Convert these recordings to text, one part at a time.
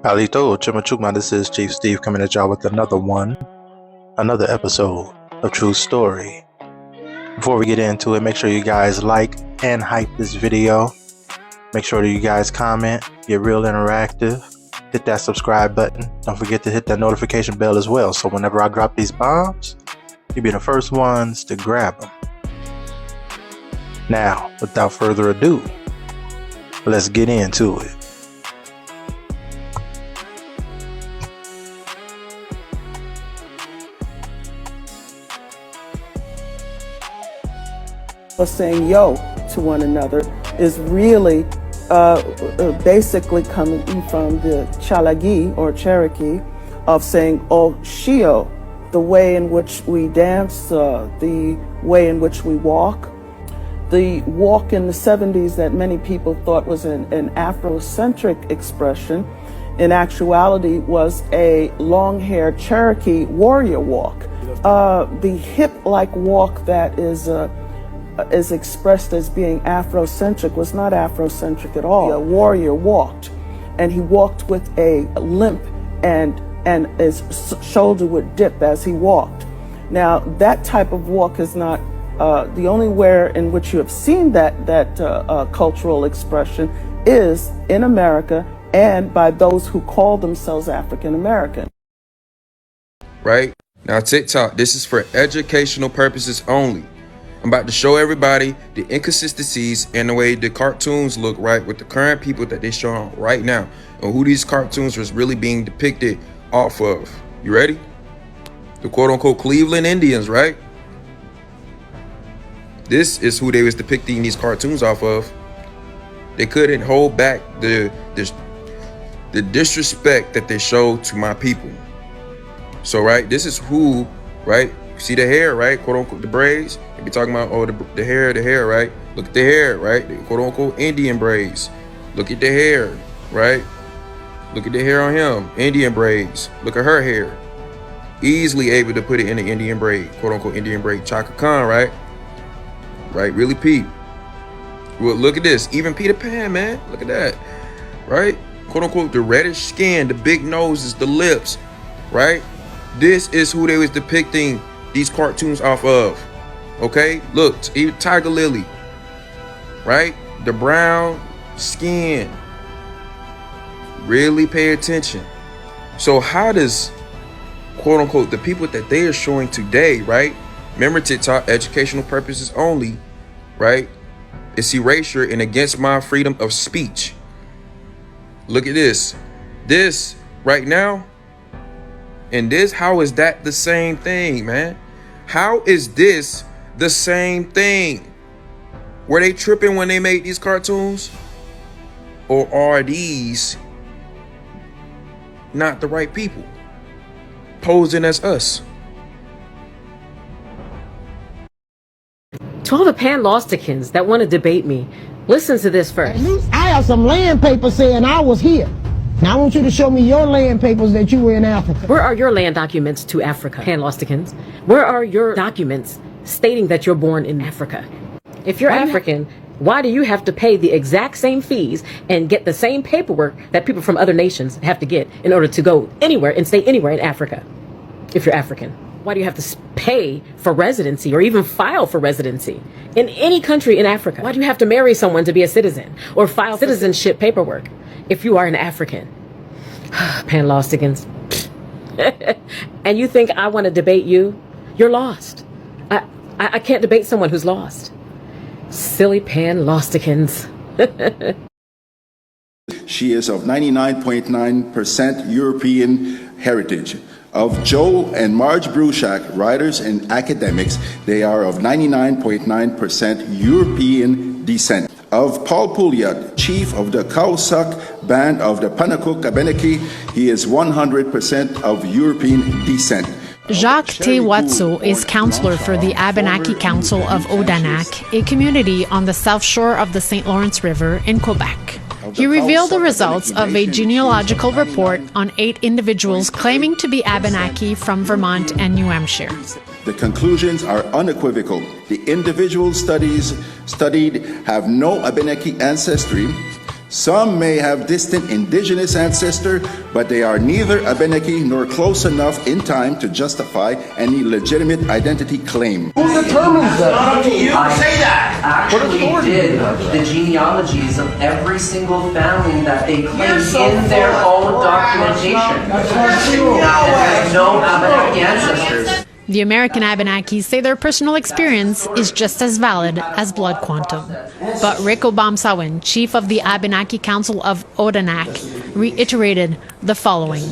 Alito Chimachuma, this is Chief Steve coming at y'all with another episode of True Story. Before we get into it, make sure you guys like and hype this video. Make sure that you guys comment, get real interactive, hit that subscribe button. Don't forget to hit that notification bell as well, so whenever I drop these bombs, you'll be the first ones to grab them. Now, without further ado, let's get into it. Saying yo to one another is really basically coming from the Chalagi or Cherokee of saying oh shio, the way in which we dance, the way in which we walk. The walk in the 70s that many people thought was an Afrocentric expression, in actuality was a long-haired Cherokee warrior walk. The hip-like walk that is expressed as being Afrocentric was not Afrocentric at all. A warrior walked, and he walked with a limp, and his shoulder would dip as he walked. Now, that type of walk is not the only where in which you have seen that cultural expression is in America and by those who call themselves African American. Right? Now, TikTok, this is for educational purposes only. I'm about to show everybody the inconsistencies and the way the cartoons look, right, with the current people that they show right now and who these cartoons was really being depicted off of. You ready? The quote-unquote Cleveland Indians, right? This is who they was depicting these cartoons off of. They couldn't hold back the disrespect that they showed to my people. So, right, this is who, right? See the hair, right? Quote unquote, the braids. They be talking about, oh, the hair, right? Look at the hair, right? The quote unquote Indian braids. Look at the hair, right? Look at the hair on him. Indian braids. Look at her hair. Easily able to put it in the Indian braid, quote unquote Indian braid. Chaka Khan, right? Right? Really Pete. Well, look at this. Even Peter Pan, man. Look at that. Right? Quote unquote, the reddish skin, the big noses, the lips, right? This is who they was depicting these cartoons off of. Okay, look, even Tiger Lily, right? The brown skin. Really pay attention. So how does, quote unquote, the people that they are showing today, right? Remember, TikTok, educational purposes only, right? It's erasure and against my freedom of speech. Look at this. This right now. And this, how is that the same thing, man? How is this the same thing? Were they tripping when they made these cartoons? Or are these not the right people posing as us? To all the Pan-Losticans that want to debate me, listen to this first. At least I have some land papers saying I was here. Now I want you to show me your land papers that you were in Africa. Where are your land documents to Africa, Pan-Losticans? Where are your documents stating that you're born in Africa? If you're African, why do you have to pay the exact same fees and get the same paperwork that people from other nations have to get in order to go anywhere and stay anywhere in Africa? If you're African, why do you have to pay for residency or even file for residency in any country in Africa? Why do you have to marry someone to be a citizen or file citizenship paperwork if you are an African? Pan-Losticans. And you think I want to debate you? You're lost. I can't debate someone who's lost. Silly Pan-Losticans. She is of 99.9% European heritage. Of Joe and Marge Bruchak, writers and academics, they are of 99.9% European descent. Of Paul Pouliot, chief of the Cowsuck band of the Panakuk Abenaki, he is 100% of European descent. Jacques Tewatso is counselor for the Abenaki Council of Odanak, a community on the south shore of the St. Lawrence River in Quebec. He revealed the results of a genealogical report on 8 individuals claiming to be Abenaki from Vermont and New Hampshire. The conclusions are unequivocal. The individuals studied have no Abenaki ancestry. Some may have distant indigenous ancestor, but they are neither Abenaki nor close enough in time to justify any legitimate identity claim. Who determines that? Not up to you to say that. Actually did the genealogies of every single family that they claim in their own documentation. There's no Abenaki ancestors. The American Abenakis say their personal experience is just as valid as blood quantum. But Rick Obamsawin, chief of the Abenaki Council of Odanak, reiterated the following.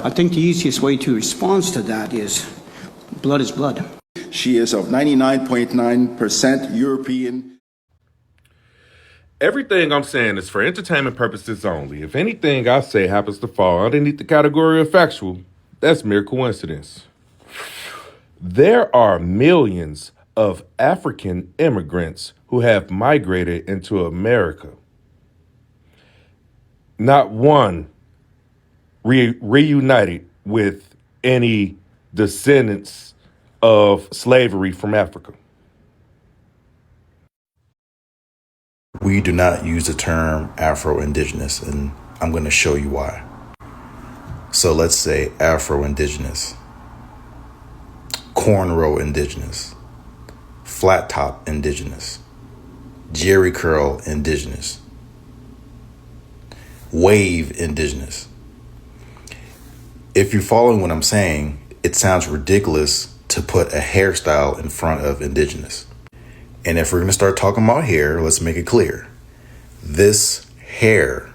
I think the easiest way to respond to that is blood is blood. She is of 99.9% European. Everything I'm saying is for entertainment purposes only. If anything I say happens to fall underneath the category of factual, that's mere coincidence. There are millions of African immigrants who have migrated into America. Not one reunited with any descendants of slavery from Africa. We do not use the term Afro-Indigenous, and I'm going to show you why. So let's say Afro-Indigenous, cornrow Indigenous, flat top Indigenous, jerry curl Indigenous, wave Indigenous. If you're following what I'm saying, it sounds ridiculous to put a hairstyle in front of Indigenous. And if we're going to start talking about hair, let's make it clear. This hair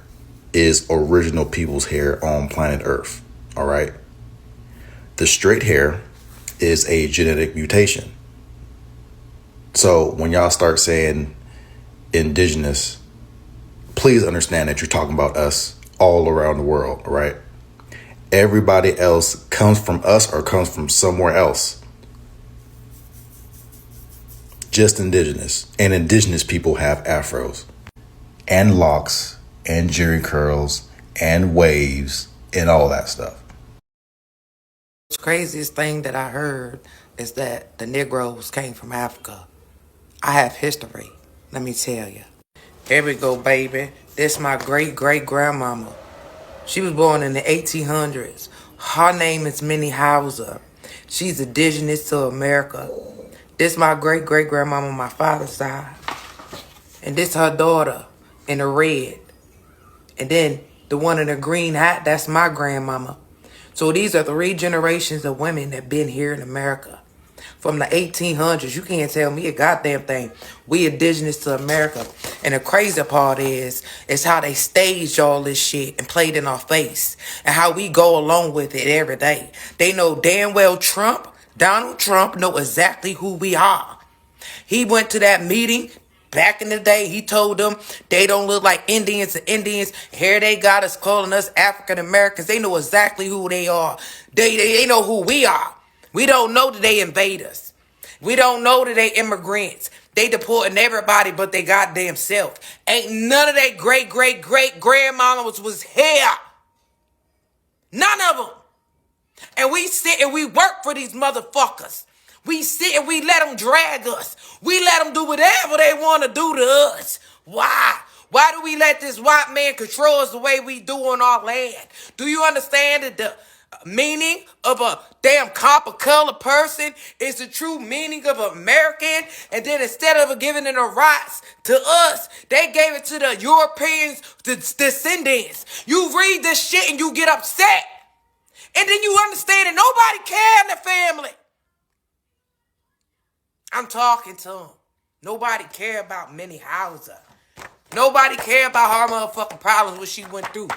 is original people's hair on planet Earth, all right? The straight hair is a genetic mutation. So when y'all start saying indigenous, please understand that you're talking about us all around the world, all right? Everybody else comes from us or comes from somewhere else. Just indigenous. And indigenous people have afros and locks and jerry curls and waves and all that stuff. The craziest thing that I heard is that the Negroes came from Africa. I have history, let me tell you. Here we go, baby. This my great-great-grandmama. She was born in the 1800s. Her name is Minnie Hauser. She's indigenous to America. This my great-great-grandmama on my father's side. And this her daughter in the red. And then the one in the green hat, that's my grandmama. So these are 3 generations of women that been here in America. From the 1800s, you can't tell me a goddamn thing. We indigenous to America. And the crazy part is how they staged all this shit and played in our face. And how we go along with it every day. They know damn well Donald Trump know exactly who we are. He went to that meeting back in the day. He told them they don't look like Indians to Indians. Here they got us calling us African Americans. They know exactly who they are. They know who we are. We don't know that they invaders. We don't know that they immigrants. They deporting everybody but they goddamn self. Ain't none of their great-great-great-grandmamas was here. None of them. And we sit and we work for these motherfuckers. We sit and we let them drag us. We let them do whatever they want to do to us. Why? Why do we let this white man control us the way we do on our land? Do you understand that the meaning of a damn copper color person is the true meaning of American? And then instead of giving it the rights to us, they gave it to the Europeans, the descendants. You read this shit and you get upset. And then you understand that nobody cared in the family. I'm talking to them. Nobody care about Minnie Hauser. Nobody care about her motherfucking problems what she went through.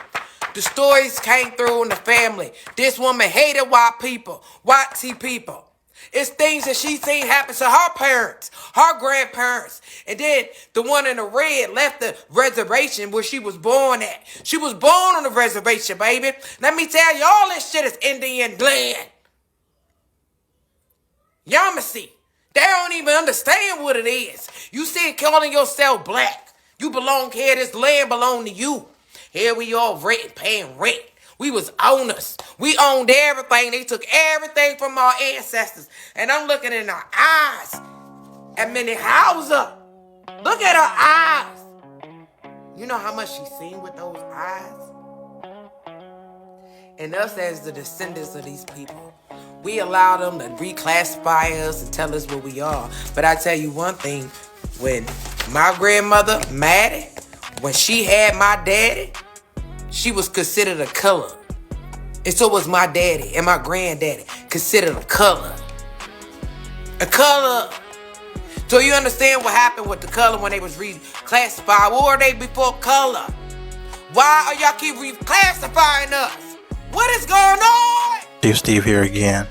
The stories came through in the family. This woman hated white people, white tea people. It's things that she seen happen to her parents, her grandparents. And then the one in the red left the reservation where she was born at. She was born on the reservation, baby. Let me tell you, all this shit is Indian land. Yamasee. They don't even understand what it is. You see calling yourself black. You belong here. This land belong to you. Here we all rent, paying rent. We was owners. We owned everything. They took everything from our ancestors. And I'm looking in our eyes at Minnie Hauser. Look at her eyes. You know how much she's seen with those eyes? And us as the descendants of these people, we allow them to reclassify us and tell us what we are. But I tell you one thing, when my grandmother, Maddie, when she had my daddy, she was considered a color. And so was my daddy and my granddaddy, considered a color. A color. So you understand what happened with the color when they was reclassified? What were they before color? Why are y'all keep reclassifying us? What is going on? Steve here again.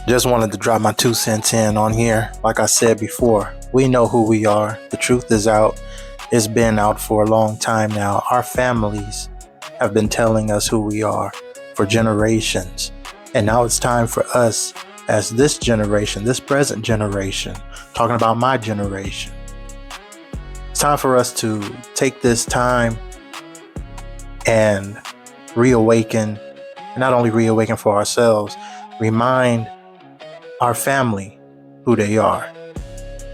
Just wanted to drop my 2 cents in on here. Like I said before, we know who we are. The truth is out. It's been out for a long time now. Our families have been telling us who we are for generations. And now it's time for us as this generation, this present generation, talking about my generation. It's time for us to take this time and reawaken, and not only reawaken for ourselves, remind our family who they are.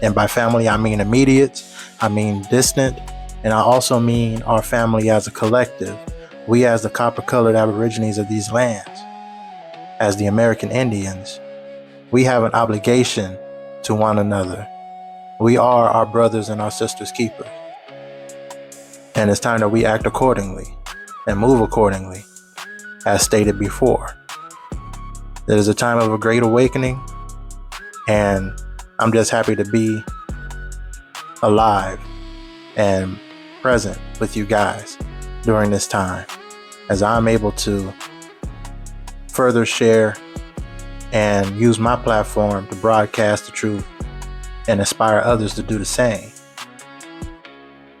And by family, I mean immediate, I mean distant, and I also mean our family as a collective. We as the copper-colored Aborigines of these lands, as the American Indians, we have an obligation to one another. We are our brothers and our sisters' keepers. And it's time that we act accordingly and move accordingly, as stated before. It is a time of a great awakening, and I'm just happy to be alive and present with you guys during this time, as I'm able to further share and use my platform to broadcast the truth and inspire others to do the same.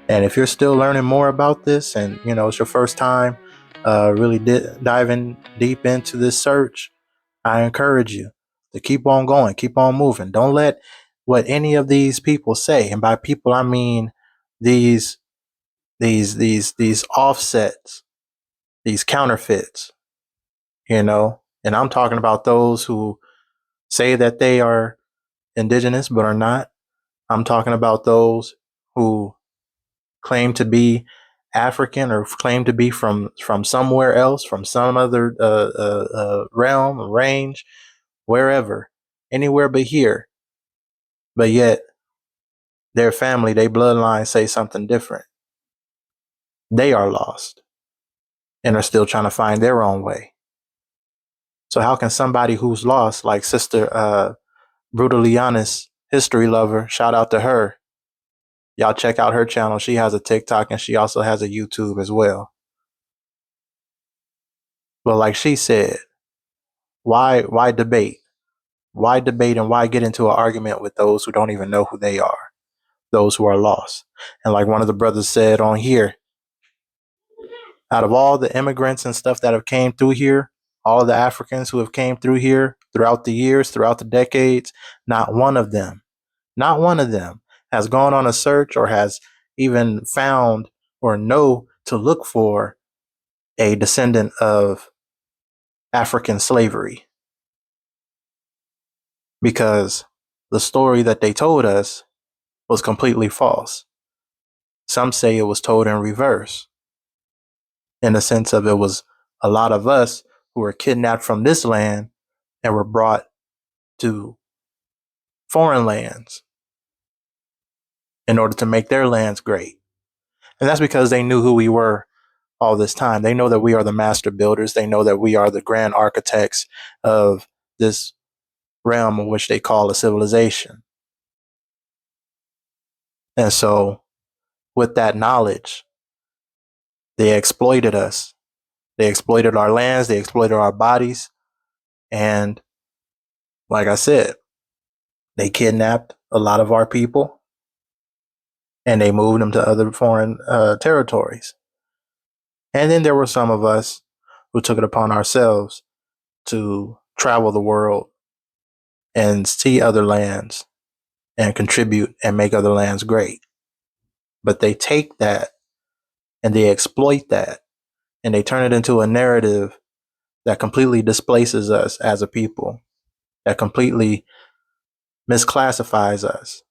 And if you're still learning more about this, and it's your first time really diving deep into this search, I encourage you to keep on going, keep on moving. Don't let what any of these people say, and by people I mean these offsets, these counterfeits, and I'm talking about those who say that they are indigenous but are not. I'm talking about those who claim to be African or claim to be from somewhere else, from some other realm, range, wherever, anywhere but here. But yet their family, their bloodline say something different. They are lost and are still trying to find their own way. So how can somebody who's lost, like Sister Brutally Honest History Lover, shout out to her. Y'all check out her channel. She has a TikTok and she also has a YouTube as well. But like she said, why debate? Why debate and why get into an argument with those who don't even know who they are, those who are lost? And like one of the brothers said on here, out of all the immigrants and stuff that have came through here, all of the Africans who have came through here throughout the years, throughout the decades, not one of them has gone on a search or has even found or know to look for a descendant of African slavery. Because the story that they told us was completely false. Some say it was told in reverse, in the sense of it was a lot of us who were kidnapped from this land and were brought to foreign lands in order to make their lands great. And that's because they knew who we were all this time. They know that we are the master builders. They know that we are the grand architects of this realm in which they call a civilization. And so with that knowledge, they exploited us. They exploited our lands. They exploited our bodies. And like I said, they kidnapped a lot of our people and they moved them to other foreign territories. And then there were some of us who took it upon ourselves to travel the world and see other lands and contribute and make other lands great. But they take that and they exploit that and they turn it into a narrative that completely displaces us as a people, that completely misclassifies us.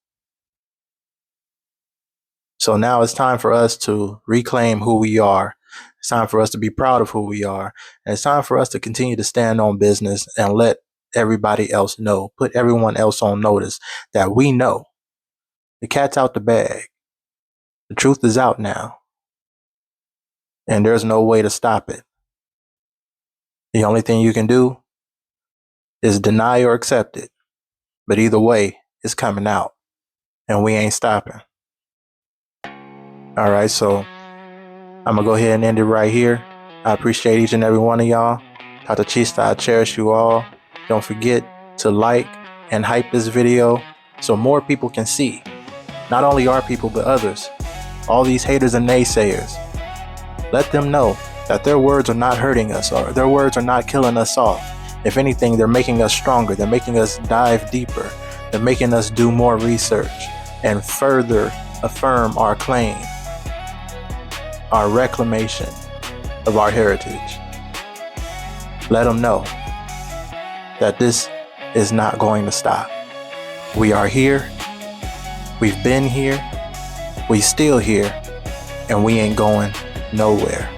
So now it's time for us to reclaim who we are. It's time for us to be proud of who we are. And it's time for us to continue to stand on business and let everybody else know, put everyone else on notice that we know the cat's out the bag. The truth is out now. And there's no way to stop it. The only thing you can do is deny or accept it. But either way, it's coming out. And we ain't stopping. All right, so I'm going to go ahead and end it right here. I appreciate each and every one of y'all. Tata Chista, I cherish you all. Don't forget to like and hype this video so more people can see. Not only our people, but others. All these haters and naysayers. Let them know that their words are not hurting us, or their words are not killing us off. If anything, they're making us stronger. They're making us dive deeper. They're making us do more research and further affirm our claim, our reclamation of our heritage. Let them know that this is not going to stop. We are here. We've been here. We still here. And we ain't going nowhere.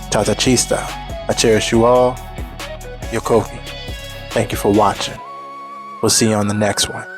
Tata Chista, I cherish you all. Yokoki. Thank you for watching. We'll see you on the next one.